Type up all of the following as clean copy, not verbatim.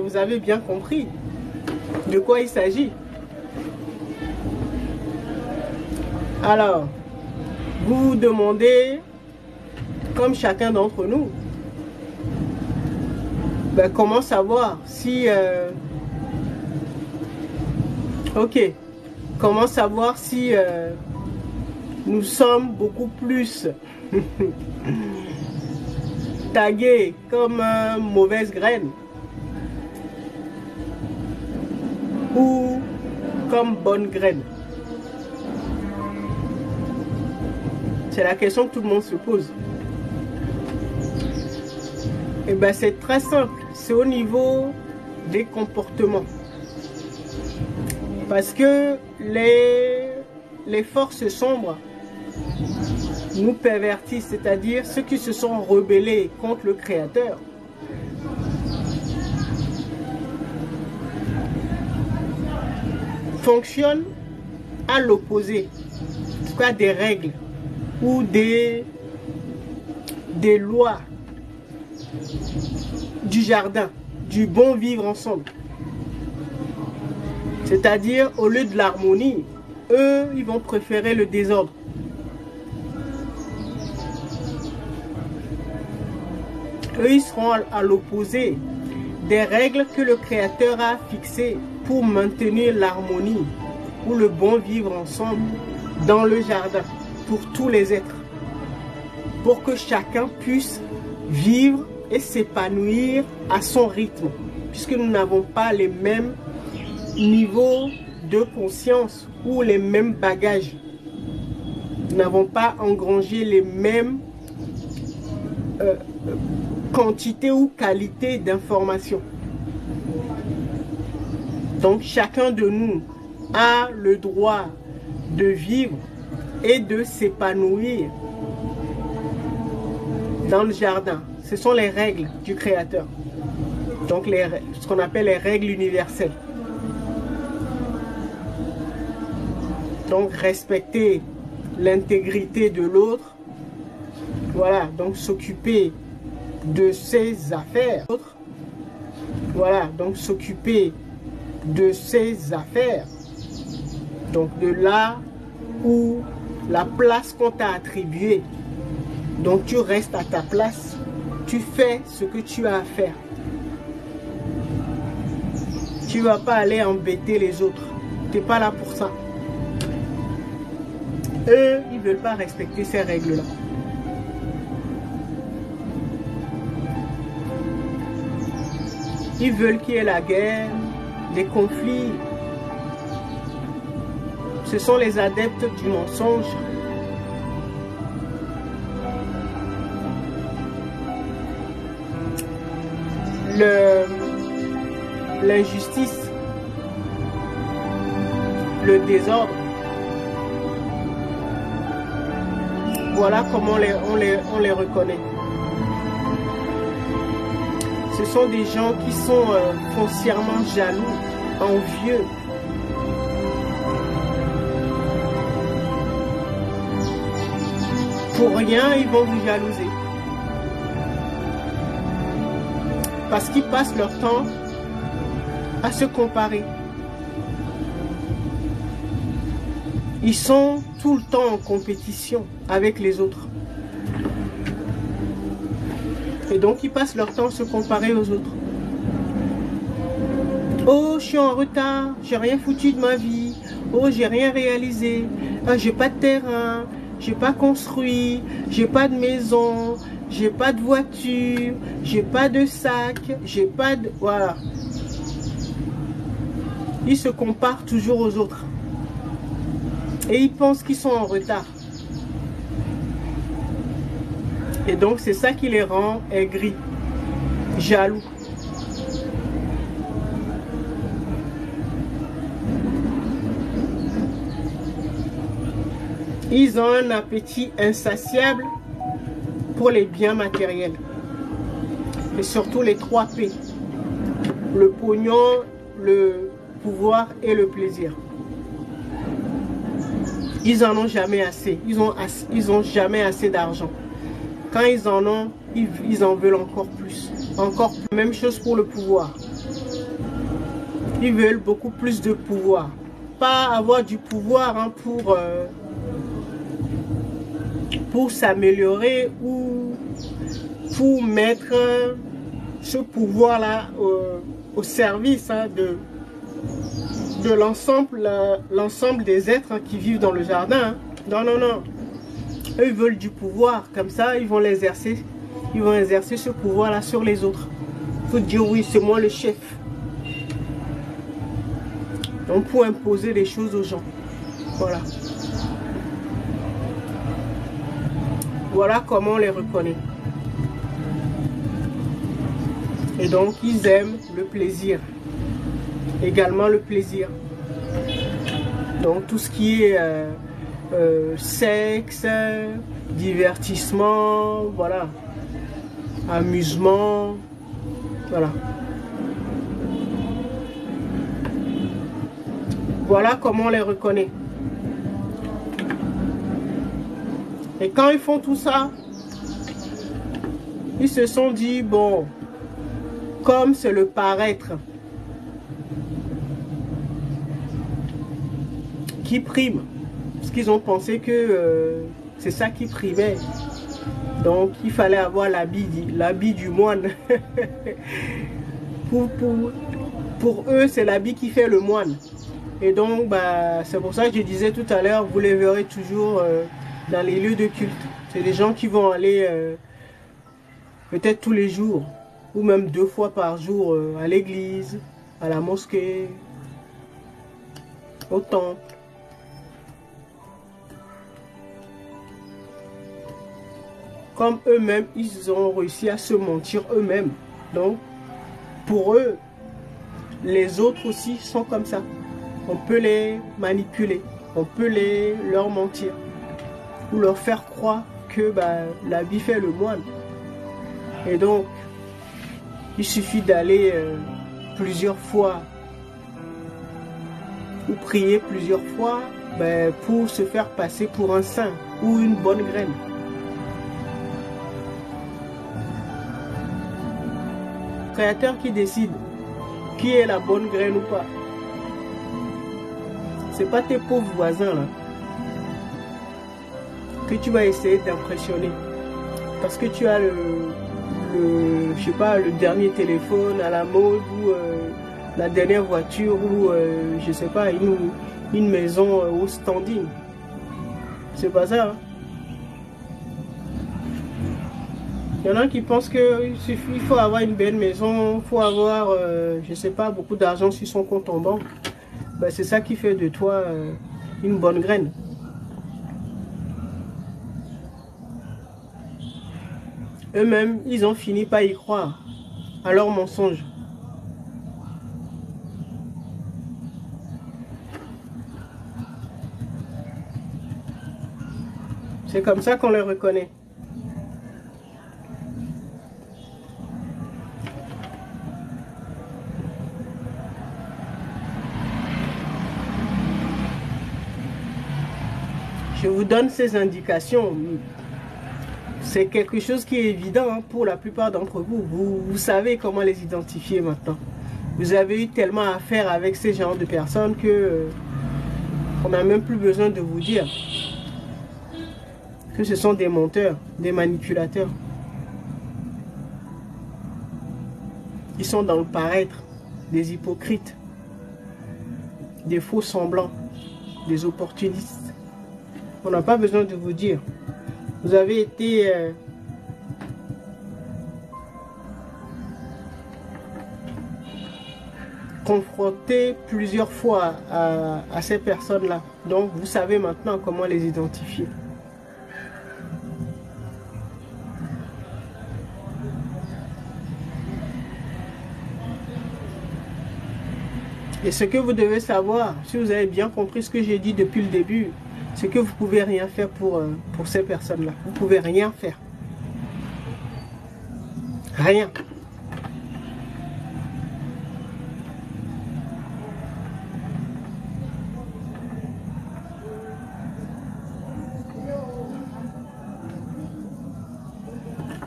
vous avez bien compris de quoi il s'agit. Alors, vous vous demandez, comme chacun d'entre nous, ben, comment savoir si... ok, comment savoir si nous sommes beaucoup plus tagués comme mauvaise graine ou comme bonne graine? C'est la question que tout le monde se pose. Et bien c'est très simple, c'est au niveau des comportements. Parce que les forces sombres nous pervertissent, c'est-à-dire ceux qui se sont rebellés contre le Créateur. Fonctionnent à l'opposé, en tout cas des règles ou des lois du jardin, du bon vivre ensemble. C'est-à-dire, au lieu de l'harmonie, eux, ils vont préférer le désordre. Eux, ils seront à l'opposé des règles que le Créateur a fixées pour maintenir l'harmonie ou le bon vivre ensemble dans le jardin pour tous les êtres. Pour que chacun puisse vivre et s'épanouir à son rythme. Puisque nous n'avons pas les mêmes niveaux de conscience ou les mêmes bagages. Nous n'avons pas engrangé les mêmes quantités ou qualités d'informations. Donc chacun de nous a le droit de vivre et de s'épanouir dans le jardin. Ce sont les règles du Créateur. Donc ce qu'on appelle les règles universelles. Donc respecter l'intégrité de l'autre. Voilà, donc s'occuper de ses affaires. Voilà, donc s'occuper de ses affaires. Donc de là où la place qu'on t'a attribuée. Donc tu restes à ta place. Tu fais ce que tu as à faire. Tu ne vas pas aller embêter les autres. Tu n'es pas là pour ça. Eux, ils ne veulent pas respecter ces règles-là. Ils veulent qu'il y ait la guerre, les conflits. Ce sont les adeptes du mensonge. L'injustice, le désordre. Voilà comment on les reconnaît. Ce sont des gens qui sont foncièrement jaloux, envieux. Pour rien, ils vont vous jalouser. Parce qu'ils passent leur temps à se comparer. Ils sont tout le temps en compétition avec les autres. Et donc ils passent leur temps à se comparer aux autres. Oh, je suis en retard, j'ai rien foutu de ma vie. Oh, j'ai rien réalisé. Ah, j'ai pas de terrain, j'ai pas construit, j'ai pas de maison, j'ai pas de voiture, j'ai pas de sac, j'ai pas de... Voilà. Ils se comparent toujours aux autres. Et ils pensent qu'ils sont en retard. Et donc c'est ça qui les rend aigris, jaloux. Ils ont un appétit insatiable pour les biens matériels. Et surtout les 3 P. Le pognon, le pouvoir et le plaisir. Ils en ont jamais assez. Ils ont jamais assez d'argent. Quand ils en ont, ils en veulent encore plus. Encore plus. Même chose pour le pouvoir. Ils veulent beaucoup plus de pouvoir. Pas avoir du pouvoir hein, pour s'améliorer ou pour mettre ce pouvoir-là au service hein, de l'ensemble des êtres hein, qui vivent dans le jardin. Hein. Non, non, non. Eux, ils veulent du pouvoir. Comme ça, ils vont l'exercer. Ils vont exercer ce pouvoir-là sur les autres. Il faut dire oui, c'est moi le chef. Donc, pour imposer les choses aux gens. Voilà. Voilà comment on les reconnaît. Et donc, ils aiment le plaisir. Également le plaisir. Donc, tout ce qui est sexe, divertissement, voilà. Amusement, voilà. Voilà comment on les reconnaît. Et quand ils font tout ça, ils se sont dit, bon, comme c'est le paraître qui prime, parce qu'ils ont pensé que c'est ça qui primait. Donc, il fallait avoir l'habit du moine. Pour eux, c'est l'habit qui fait le moine. Et donc, bah, c'est pour ça que je disais tout à l'heure, vous les verrez toujours dans les lieux de culte. C'est des gens qui vont aller peut-être tous les jours, ou même 2 fois par jour à l'église, à la mosquée, au temple. Comme eux-mêmes, ils ont réussi à se mentir eux-mêmes. Donc, pour eux, les autres aussi sont comme ça. On peut les manipuler, on peut leur mentir, ou leur faire croire que bah, la vie fait le moine. Et donc, il suffit d'aller plusieurs fois, ou prier plusieurs fois, bah, pour se faire passer pour un saint, ou une bonne graine. Créateur qui décide qui est la bonne graine ou pas. C'est pas tes pauvres voisins là que tu vas essayer d'impressionner parce que tu as je sais pas, le dernier téléphone à la mode ou la dernière voiture ou je sais pas, une maison au standing. C'est pas ça. Hein? Il y en a qui pensent qu'il faut avoir une belle maison, il faut avoir, je sais pas, beaucoup d'argent sur son compte en banque. Ben, c'est ça qui fait de toi une bonne graine. Eux-mêmes, ils ont fini par y croire à leurs mensonges. C'est comme ça qu'on les reconnaît. Je vous donne ces indications. C'est quelque chose qui est évident hein, pour la plupart d'entre vous. Vous savez comment les identifier maintenant. Vous avez eu tellement à faire avec ces genres de personnes que on n'a même plus besoin de vous dire que ce sont des menteurs, des manipulateurs. Ils sont dans le paraître, des hypocrites, des faux semblants, des opportunistes. On n'a pas besoin de vous dire. Vous avez été confronté plusieurs fois à ces personnes-là. Donc, vous savez maintenant comment les identifier. Et ce que vous devez savoir, si vous avez bien compris ce que j'ai dit depuis le début, c'est que vous ne pouvez rien faire pour ces personnes-là. Vous ne pouvez rien faire. Rien.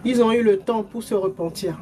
Ils ont eu le temps pour se repentir.